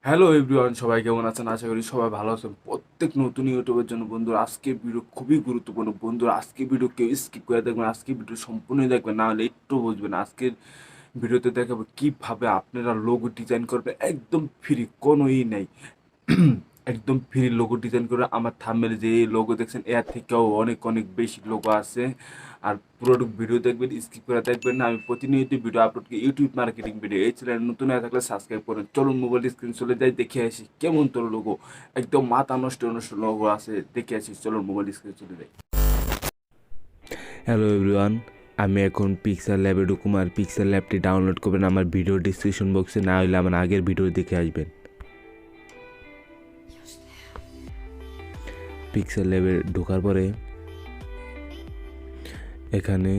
Hello everyone, সবাই কেমন আছেন? আশা করি সবাই ভালো আছেন। প্রত্যেক নতুন ইউটিউবের জন্য বন্ধুরা আজকের ভিডিও খুবই গুরুত্বপূর্ণ। বন্ধুরা আজকের ভিডিও কেউ স্কিপ করে দেখবেন, আজকের ভিডিও সম্পূর্ণই দেখবেন, না হলে একটু বুঝবেন। আজকের ভিডিওতে দেখাবো কীভাবে আপনারা লোগো ডিজাইন করবেন একদম ফ্রি, কোনো নেই। একদম ফ্রি লোগো ডিজাইন করে আমার থাম্বনেলে যে লোগো দেখছেন এর থেকেও অনেক অনেক বেশি লোগো আছে। আর পুরো ভিডিও দেখবেন, স্কিপ করে দেখবেন না। আমি প্রতিনিয়ত ভিডিও আপলোড করি, ইউটিউব মার্কেটিং ভিডিও। এই চ্যানেল নতুন হয়ে থাকলে সাবস্ক্রাইব করুন। চলুন মোবাইল স্ক্রিন চলে যাই, দেখে আসি কেমন তোর লোগো। একদম মাথা নষ্ট নষ্ট লোগো আছে, দেখে আসি। চলুন মোবাইল স্ক্রিন চলে যাই। হ্যালো এভরিওয়ান, আমি এখন pixellab-এ ঢুকুম। আর pixellab-টি ডাউনলোড করবেন আমার ভিডিও ডিসক্রিপশন বক্সে, না হলে আমার আগের ভিডিও দেখে আসবেন। pixellab-এ ঢোকার পরে এখানে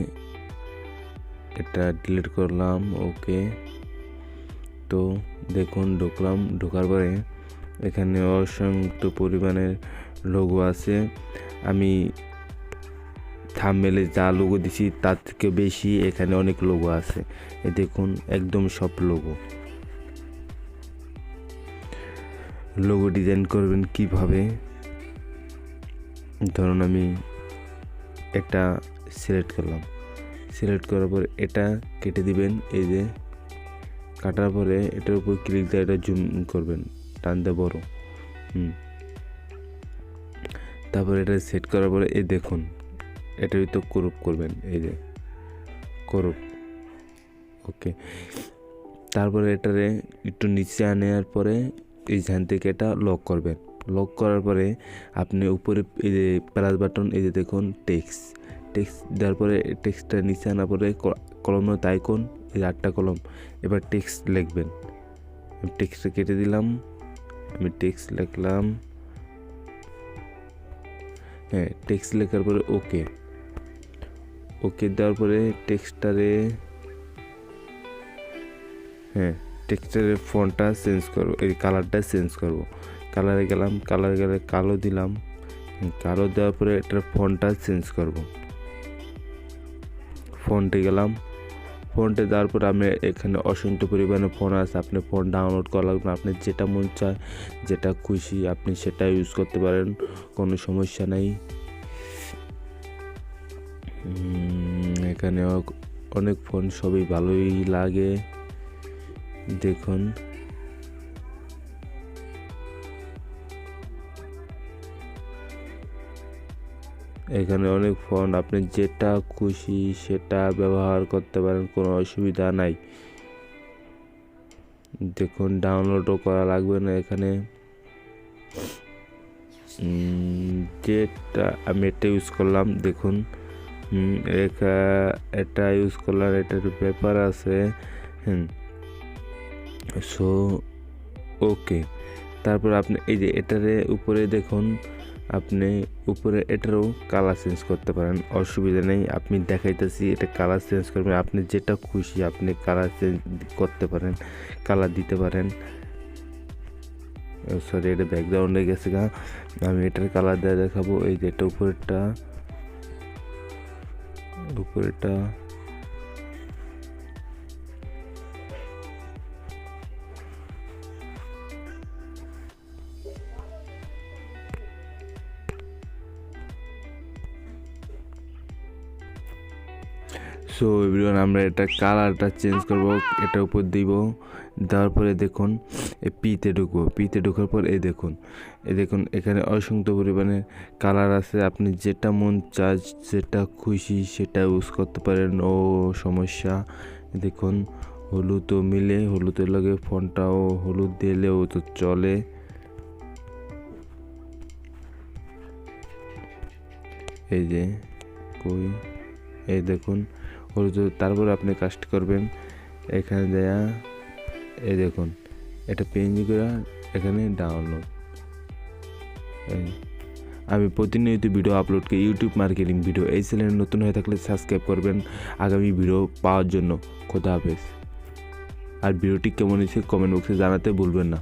এটা ডিলিট করলাম, ওকে। তো দেখুন ঢোকার পরে এখানে অসংখ্য পরিমাণের লোগো আছে। আমি থাম্বনেলে যা লোগো দিছি তার থেকে বেশি এখানে অনেক লোগো আছে। এই দেখুন একদম সব লোগো ডিজাইন করবেন কিভাবে। ধরুন আমি একটা সিলেক্ট করলাম, সিলেক্ট করার পরে এটা কেটে দিবেন। এই যে কাটার পরে এটার উপর ক্লিক দিয়ে এটা জুম করবেন, টানতে বড়। তারপরে এটা সেট করার পরে এই দেখুন এটার ভিতর ক্রপ করবেন, এই যে ক্রপ, ওকে। তারপরে এটারে একটু নিচে আনার পরে এইখান থেকে এটা লক করবেন। লক করার পরে আপনি উপরে এই যে প্লাস বাটন, এই যে দেখুন টেক্সট দেওয়ার পরে টেক্সটটা নিচে আনার পরে কলমের আইকন, এই 8টা কলম। এবার টেক্সট লিখবেন। টেক্সটটা কেটে দিলাম, আমি টেক্সট লিখলাম। হ্যাঁ, টেক্সট লেখার পরে ওকে দেওয়ার পরে টেক্সটারের ফন্টটা চেঞ্জ করবো, এই কালারটা চেঞ্জ করবো। কালারে গেলাম, গেলে কালো দিলাম। কালো দেওয়ার পরে এটার ফন্টটা চেঞ্জ করবো। ফন্টে গেলাম, ফন্টে দেওয়ার পরে আমি এখানে অসংখ্য পরিমাণে ফোন আছে, আপনি ফোন ডাউনলোড করা লাগবে। আপনি যেটা মন চায়, যেটা খুশি আপনি সেটা ইউজ করতে পারেন, কোনো সমস্যা নেই। এখানে অনেক ফোন, সবই ভালোই লাগে। দেখুন এখানে অনেক ফোন, আপনি যেটা খুশি সেটা ব্যবহার করতে পারেন, কোনো অসুবিধা নাই। দেখুন ডাউনলোডও করা লাগবে না এখানে। যেটা আমি এটা ইউজ করলাম, দেখুন এটা ইউজ করলাম, এটার পেপার আছে। So okay. তারপর আপনি এই যে এটারে উপরে দেখুন, আপনি উপরে এটারও কালার চেঞ্জ করতে পারেন, অসুবিধা নেই। আপনি দেখাইতেছি এটা কালার চেঞ্জ করবেন, আপনি যেটা খুশি আপনি কালার চেঞ্জ করতে পারেন, কালার দিতে পারেন। সরি, এটা ব্যাকগ্রাউন্ডে গেছে গা। আমি এটার কালার দিয়ে দেখাবো। এই যে এটা উপরেরটা সো এভরিওয়ান, আমরা এটা কালারটা চেঞ্জ করব, এটা উপর দিব। দেওয়ার পরে দেখুন এই পিতে ঢোকার পর এই দেখুন এখানে অসংখ্য পরিমাণে কালার আছে। আপনি যেটা মন চায়, যেটা খুশি সেটা ইউজ করতে পারেন, ও সমস্যা। দেখুন হলুদও মিলে, হলুদের লাগে ফন্টটাও হলুদ দিলেও তো চলে। এই যে এই দেখুন হলুদ। তারপর আপনি কাস্ট করবেন, এখানে দেয়া এই দেখুন এটা পেঞ্জ করে এখানে ডাউনলোড। আমি প্রতিনিয়ত ভিডিও আপলোড করি, ইউটিউব মার্কেটিং ভিডিও। এই চ্যানেলে নতুন হয়ে থাকলে সাবস্ক্রাইব করবেন আগামী ভিডিও পাওয়ার জন্য। খোদা হাফেজ। আর ভিডিওটি কেমন হয়েছে কমেন্ট বক্সে জানাতে ভুলবেন না।